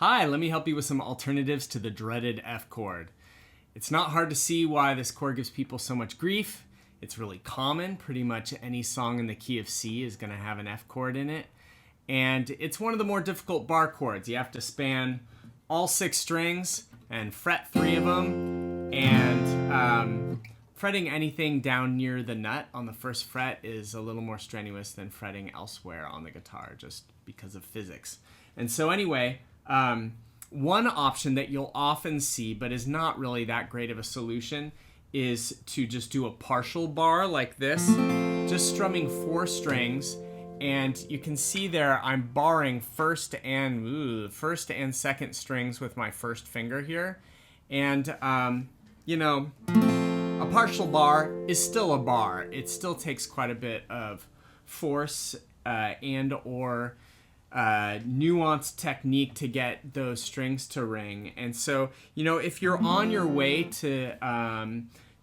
Hi, let me help you with some alternatives to the dreaded F chord. It's not hard to see why this chord gives people so much grief. It's really common. Pretty much any song in the key of C is going to have an F chord in it. And it's one of the more difficult bar chords. You have to span all 6 strings and fret 3 of them. And fretting anything down near the nut on the first fret is a little more strenuous than fretting elsewhere on the guitar, just because of physics. And so anyway, one option that you'll often see, but is not really that great of a solution, is to just do a partial bar like this, just strumming 4 strings. And you can see there I'm barring first and second strings with my first finger here. And, a partial bar is still a bar. It still takes quite a bit of force and or nuanced technique to get those strings to ring. And so, if you're on your way to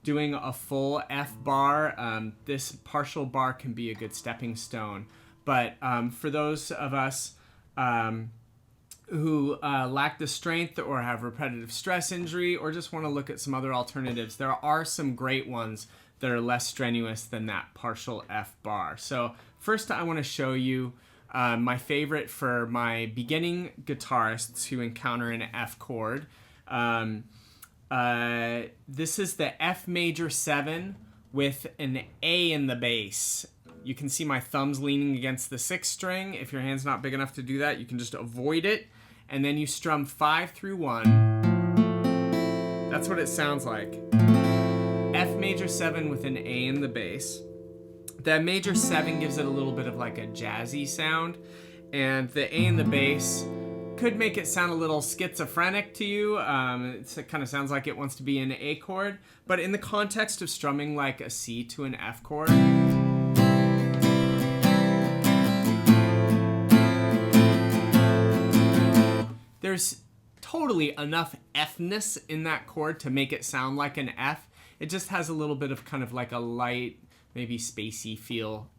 doing a full F bar, this partial bar can be a good stepping stone. But for those of us who lack the strength or have repetitive stress injury or just want to look at some other alternatives, there are some great ones that are less strenuous than that partial F bar. So first I want to show you my favorite for my beginning guitarists who encounter an F chord. This is the F major 7 with an A in the bass. You can see my thumbs leaning against the 6th string. If your hand's not big enough to do that, you can just avoid it. And then you strum 5 through 1. That's what it sounds like. F major 7 with an A in the bass. The major 7 gives it a little bit of like a jazzy sound. And the A in the bass could make it sound a little schizophrenic to you. It kind of sounds like it wants to be an A chord. But in the context of strumming like a C to an F chord, there's totally enough F-ness in that chord to make it sound like an F. It just has a little bit of kind of like a light, maybe spacey feel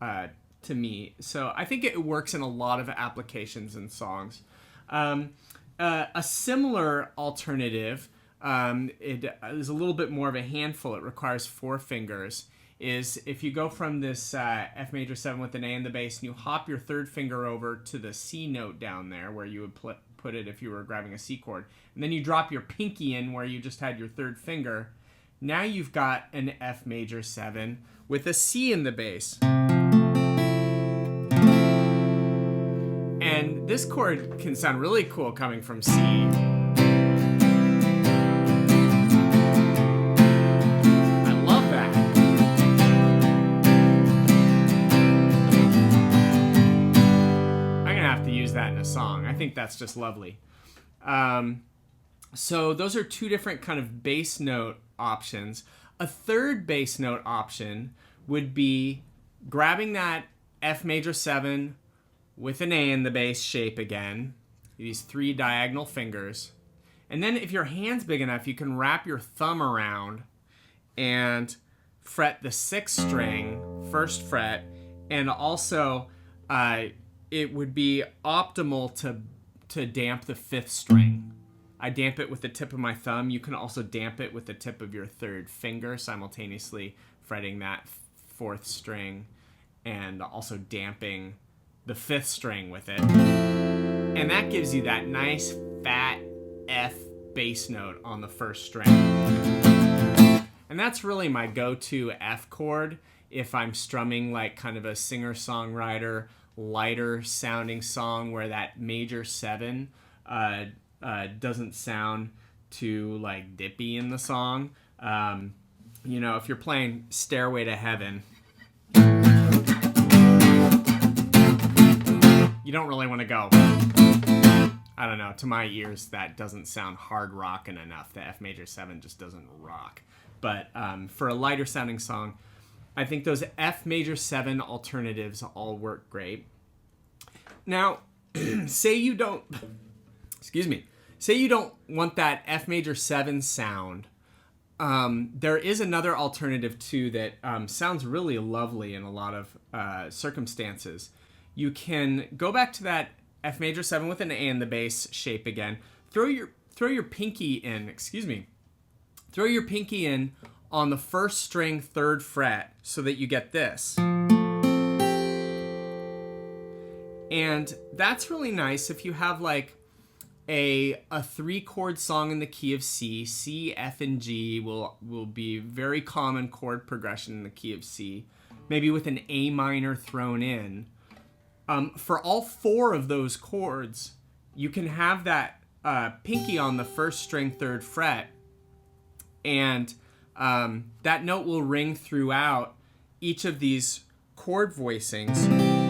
to me. So I think it works in a lot of applications and songs. A similar alternative, it is a little bit more of a handful. It requires 4 fingers. Is if you go from this F major 7 with an A in the bass and you hop your 3rd finger over to the C note down there where you would put it if you were grabbing a C chord, and then you drop your pinky in where you just had your 3rd finger, now you've got an F major 7 with a C in the bass. And this chord can sound really cool coming from C. That in a song. I think that's just lovely. So those are 2 different kind of bass note options. A 3rd bass note option would be grabbing that F major 7 with an A in the bass shape again, these 3 diagonal fingers, and then if your hand's big enough, you can wrap your thumb around and fret the 6th string, 1st fret, and also it would be optimal to damp the 5th string. I damp it with the tip of my thumb. You can also damp it with the tip of your 3rd finger, simultaneously fretting that 4th string and also damping the 5th string with it. And that gives you that nice fat F bass note on the 1st string. And that's really my go-to F chord if I'm strumming like kind of a singer-songwriter lighter sounding song where that major 7 doesn't sound too like dippy in the song. If you're playing Stairway to Heaven, you don't really want to go. I don't know, to my ears that doesn't sound hard rockin' enough. The F major 7 just doesn't rock. But for a lighter sounding song, I think those F major 7 alternatives all work great. Now, say you don't want that F major 7 sound. There is another alternative too that sounds really lovely in a lot of circumstances. You can go back to that F major 7 with an A in the bass shape again. Throw your pinky in, excuse me. Throw your pinky in on the first string 3rd fret so that you get this. And that's really nice if you have like a 3-chord song in the key of C. C, F, and G will be very common chord progression in the key of C. Maybe with an A minor thrown in. For all 4 of those chords, you can have that pinky on the first string 3rd fret, and that note will ring throughout each of these chord voicings.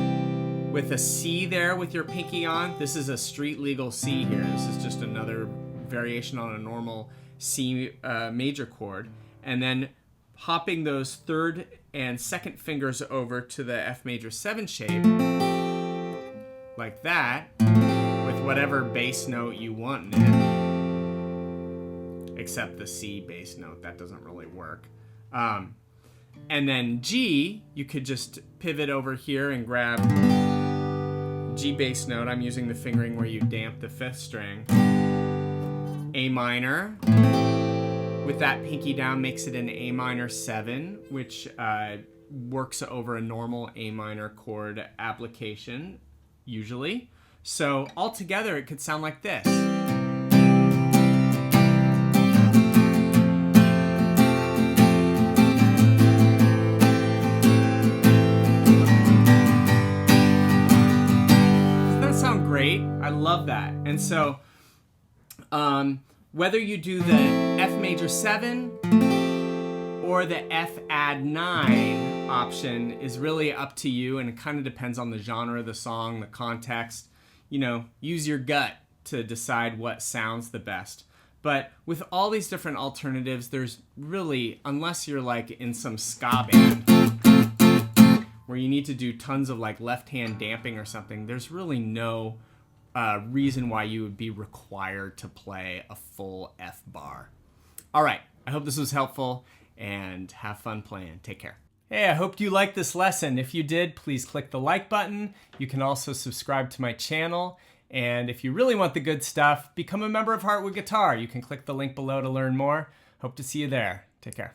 With a C there with your pinky on, this is a street legal C here. This is just another variation on a normal C major chord. And then hopping those 3rd and 2nd fingers over to the F major 7 shape, like that, with whatever bass note you want in it, except the C bass note. That doesn't really work. And then G, you could just pivot over here and grab G bass note. I'm using the fingering where you damp the 5th string. A minor. With that pinky down makes it an A minor 7, which works over a normal A minor chord application, usually. So altogether, it could sound like this. Great. I love that. And so whether you do the F major 7 or the F add 9 option is really up to you, and it kind of depends on the genre of the song, the context. You know, use your gut to decide what sounds the best. But with all these different alternatives, there's really, unless you're like in some ska band where you need to do tons of like left hand damping or something, there's really no reason why you would be required to play a full F bar. All right, I hope this was helpful, and have fun playing. Take care. Hey, I hope you liked this lesson. If you did, please click the like button. You can also subscribe to my channel. And if you really want the good stuff, become a member of Heartwood Guitar. You can click the link below to learn more. Hope to see you there. Take care.